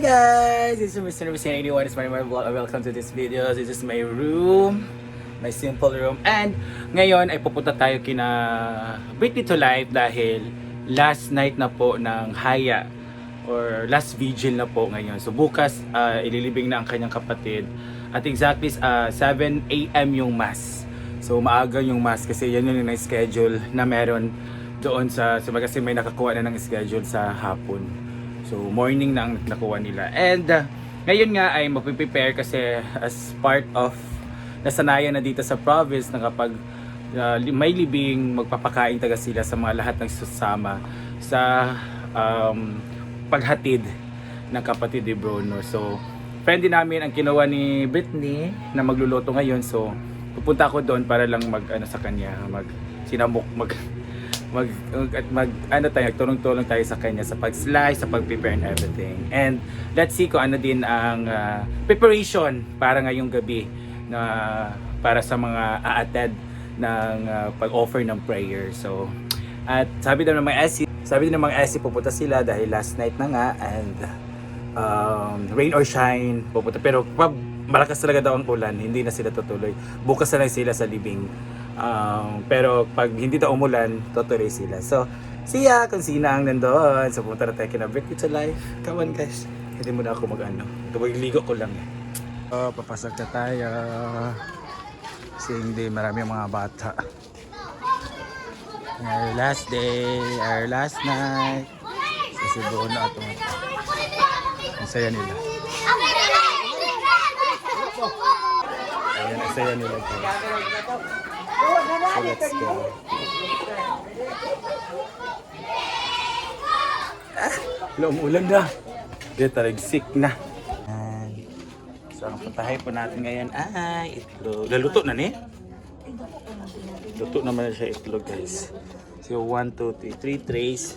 Guys, this is Mr. Vicente 81. It's my vlog. Welcome to this video. This is my room, my simple room. And ngayon ay pupunta tayo kina Britney to Life dahil last night na po ng haya or last vigil na po ngayon. So bukas ililibing na ang kanyang kapatid at exactly 7 AM yung mass. So maaga yung mass kasi yan yung na-schedule na meron doon kasi may nakakuha na ng schedule sa hapon. So morning na ang nakuha nila. And ngayon nga ay mapiprepare kasi as part of nasanayan na dito sa province na kapag may libing, magpapakain taga sila sa mga lahat ng susama sa paghatid ng kapatid ni Bruno. So friend din namin ang kinuha ni Britney na magluluto ngayon. So pupunta ako doon para lang sa kanya, tulong-tulong tayo sa kanya sa pag-slice, sa pag-prepare and everything. And let's see kung ano din ang preparation para ngayong gabi na para sa mga a-attend ng pag-offer ng prayer. So, at sabi din ng mga SC pupunta sila dahil last night na nga and rain or shine pupunta. Pero malakas talaga daw ang ulan, hindi na sila tutuloy. Bukas na lang sila sa libing. Pero pag hindi daw umulan, tutuloy sila. So, siya kung sino ang nandoon. So, pumunta na tayo kina Britney to Life. Come on guys. Hindi muna ako ligo ko lang eh. Papasok na tayo. Kasi hindi marami mga bata. Our last day, our last night. Kasi buo na ito. Ang saya nila. Ayan, ang saya nila. So let's go. Umulan na. Dito tarig-sick na. So ang patahay po natin ngayon ay itlog. Laluto na ni? Luto naman na siya itlog guys. So 1, 2, 3 trays.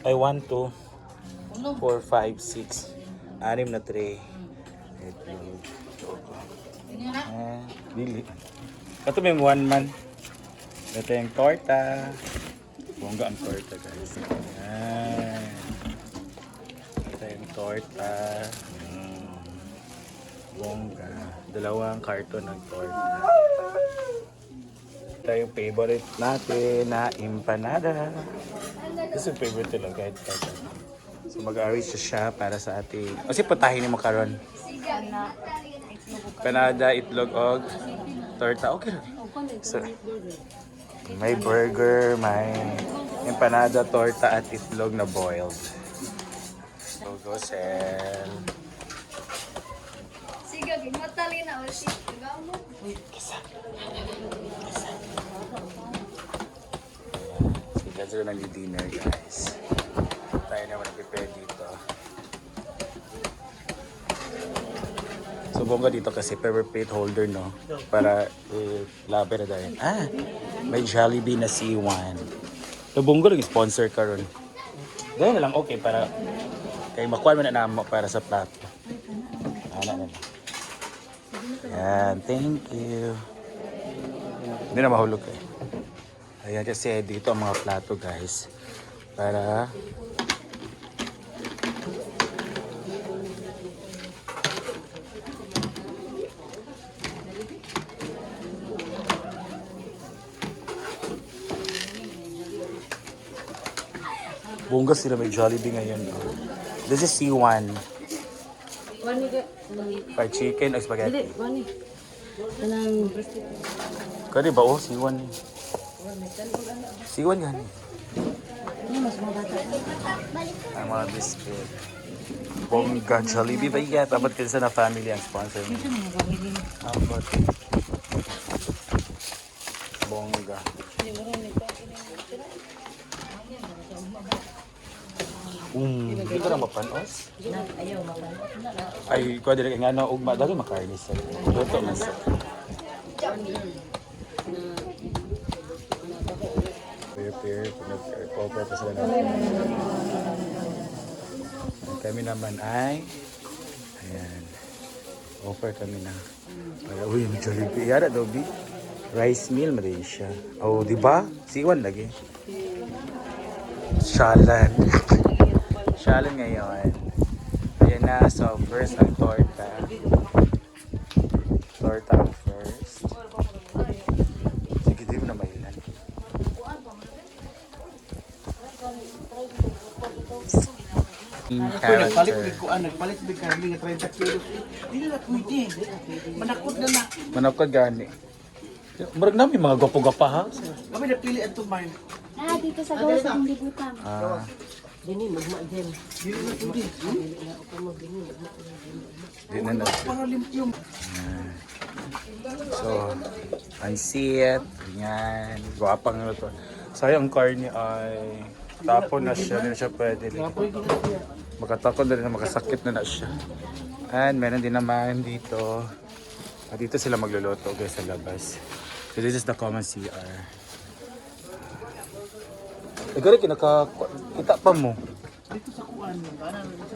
Ay 1, 2, 4, 5, 6. 6 na tray. Itlog. Dili. Ito may one man. Ito yung torta. Bongga ang torta guys. Ayan. Ito yung torta. Bongga. Dalawang karton ng torta. Ito yung favorite natin na empanada. This is favorite nila kahit torta. So mag-arrange siya para sa ating... Kasi putahin yung makaron. Empanada, itlog, og torta. Okay na. So, may burger, may empanada, torta at itlog na boiled. So, go sell. Sige, matali na o si mo. Kisa. Sige, so nag-dinner guys. Tayo naman nag-prepare dito. So, bongga dito kasi paper plate holder, no? Para labi na dahil. May Jollibee na C1. So, bongga lang sponsor ka ron. Dahil na lang okay para kay makuha mo na naman para sa plato. Na. Yan, thank you. Hindi na mahulog eh. Ayan kasi dito ang mga plato guys. Para bongga sila may Jollibee ngayon. This is C1. Fried chicken o spaghetti? Kani ba o? C1. C1 yan. Ang mga biscuit. Bongga Jollibee ba yan? Dapat kasi na family ang sponsor. Dapat. Bongga. Hindi ko na mapanos. Ay, kuha din nga na ugma dali makarnis. Luto man sa. Prepare pa sila na. Kami naman ay ayan. Offer kami na. Uy, may Jollibee. Yara daw, B. Rice meal, Malaysia. Oh, di ba? C1 lagi. Shalan. Shalan ngayon. Ayan Ayan na. So, first ang torta. Torta ang first. Sige, di mo na mahilan. Nagpalit Character. big ko nagpalit big kami nga 30 kilo. Dili na pwede. Manakot na na. Manapkod gani. Murag namin mga gwapo-gwapa ha. Kami napili ang tumay. Dito sa gawas ng libutan. Ah, Dili na pwede. di na na. Para limpyo. So, I see it. Yan. Gwapang ano to. Sayang ang car niya ay tapon na siya. Hindi na siya pwede. Kapoy ginasiya. Makatakot na rin na makasakit na siya. And meron din naman dito. Dito sila magluluto guys sa labas. So this is the common CR. Gari kita pa mo. Dito sa kuan.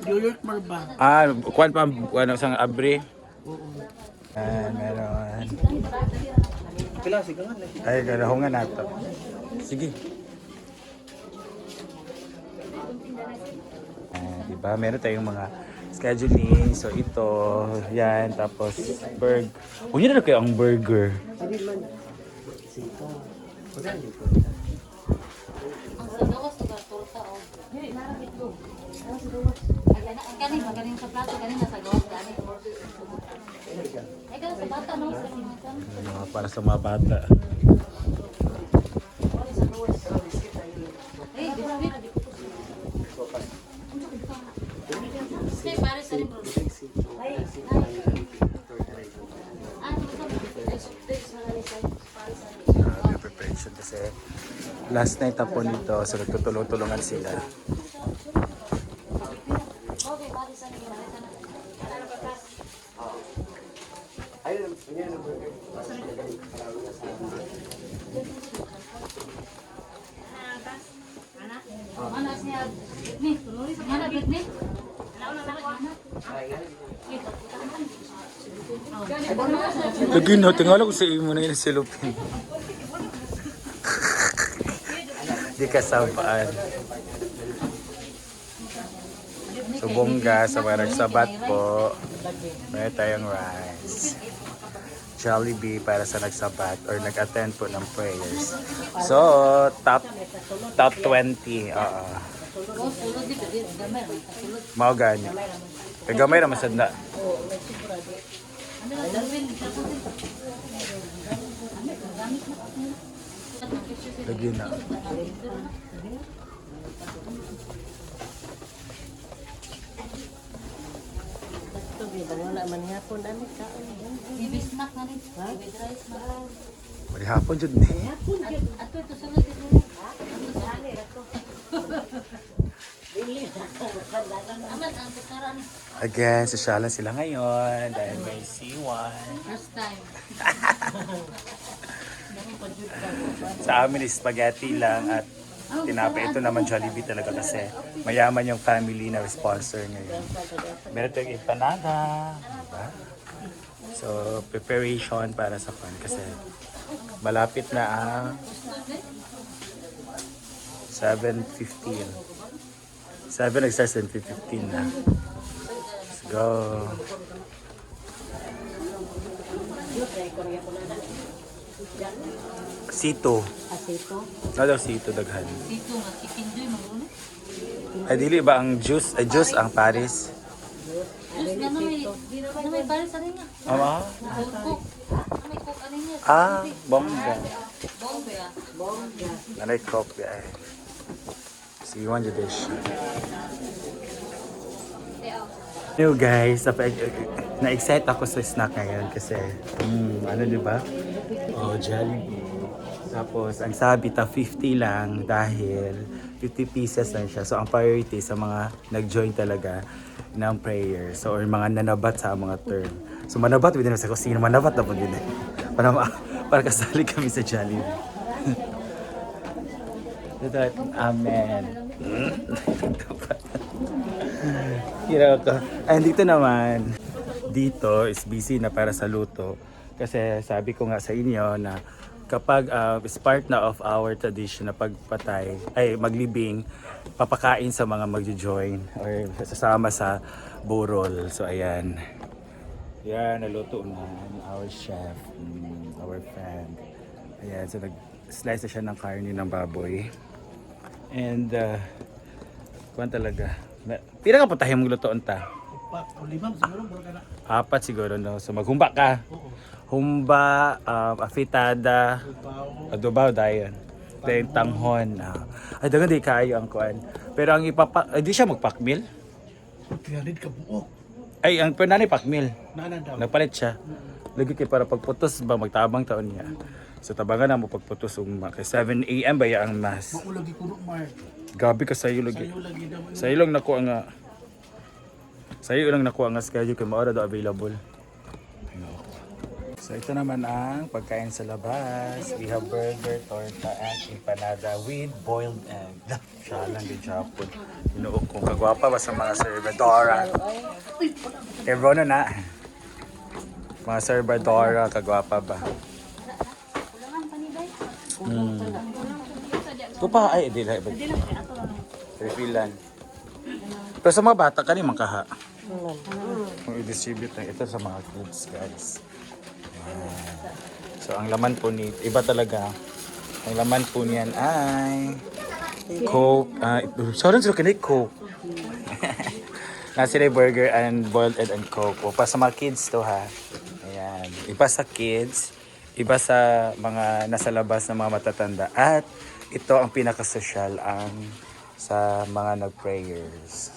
New York Marba. Ah, kuan pa sang abre. And meron. Pila sigangan lagi. Ay, garahongan nato. Sige. Diba? Meron tayong mga scheduling. So ito, yan. Tapos, Unya na kayo ang burger. Ang sa gawas to torta o. Galing magaling sa plato, galing sa gawas galing. Ay galing sa bata no, sa kinitan. Para sa mga bata. Ay, biscuit. Ay, pare sa rin bro. Ay. May preparation kasi last night tapon nito. So nagtutulong-tulungan sila. Okay, pare sa rin. Mana siya? Ni, tuloy sa mana bit ni. Lagi na, tingala ko sa imo na yun silupin. Di kasabaan. So bongga sa mga nagsabat po. May tayong rice. Jollibee para sa nagsabat or nag-attend po ng prayers. So, top 20. Oh, sulod di pwede gamay ra. Sulod. Mao gani. Kay gamay ra masad na. Ano na serving sa puti. Gamit na. Lagi na. Ibis snack na rin. Ibis rice na rin. Mari hapon jud ni. Ato ito sulod dito. Aman ang putaran. Again, sosyalan sila ngayon dahil may C1. First time. Sa amin is spaghetti lang at tinapay. Ito naman Jollibee talaga kasi mayaman yung family na sponsor ngayon. Meron tayong empanada. Diba? So, preparation para sa fun kasi malapit na ang 7:15. 7 nag-start 7:15 na. Let's go. Sito. Asito. Ano sito daghan? Dito nga kikindoy mo ron. Ay dili ba ang juice? Ay juice ang Paris. Just na may bali sa rin nga. Ama? Cook. May cook ano niya. Ah, bongga. Bombe ah. Nanay coffee ay. See one dish. Hello guys, na-excite ako sa snack ngayon kasi ano di ba? Oh, Jollibee. Tapos ang sabi ta 50 lang dahil 50 pieces lang siya. So ang priority sa mga nag-join talaga ng prayer. So or mga nanabat sa mga term. So manabat din sa kusina, manabat na po din. Para kasali kami sa Jollibee. Amen. Hirap ka. And dito naman, dito is busy na para sa luto. Kasi sabi ko nga sa inyo na kapag is part na of our tradition na pagpatay, ay maglibing, papakain sa mga magjo-join or sasama sa burol. So ayan. Yan, naluto na ni our chef, our friend. Ayan, so nag-slice na siya ng karne ng baboy. And, kuwan talaga. Pira ka putahin mong lutoon ta? 4 o 5 siguro, bro ka na. 4 siguro, no? So maghumba ka. Oo. Humba, afitada, Pao. adobaw, dayon. Then tanghon. Ay, dagan di kayo ang kuan. Pero ang di siya magpakmil. Piyanid ka buo. Ay, ang panani pakmil. Nana daw. Nagpalit siya. Lagi kay para pagputos ba magtabang taon niya. So tabangan na mo pagputos kay 7 AM ba ya ang mas. Maulagi kuno mar. Gabi ka sayo lagi. Sayo lagi daw. Sayo lang nakuha nga. Sayo lang nakuha nga schedule kay maora daw available. So ito naman ang pagkain sa labas. We have burger, torta, and empanada with boiled egg. Siya lang din Japon. Inuok kong kagwapa ba sa mga servadora. Everyone na. Mga servadora, kagwapa ba? Ito pa, ay, di lang. Refilan. Pero sa mga bata, kani mangkaha. Kung i-distribute na ito sa mga kids, guys. So ang laman po ni iba talaga. Ang laman po niyan ay Coke. Sorry sila kanay Coke. Nasi burger and boiled egg and Coke. O pa sa mga kids to ha. Ayan. Iba sa kids, iba sa mga nasa labas na mga matatanda. At ito ang pinaka-social ang sa mga nag-prayers.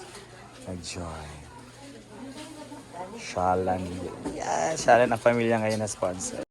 Nag-joy. Shalan. Yeah, Shalan ang pamilya ngayon na sponsor.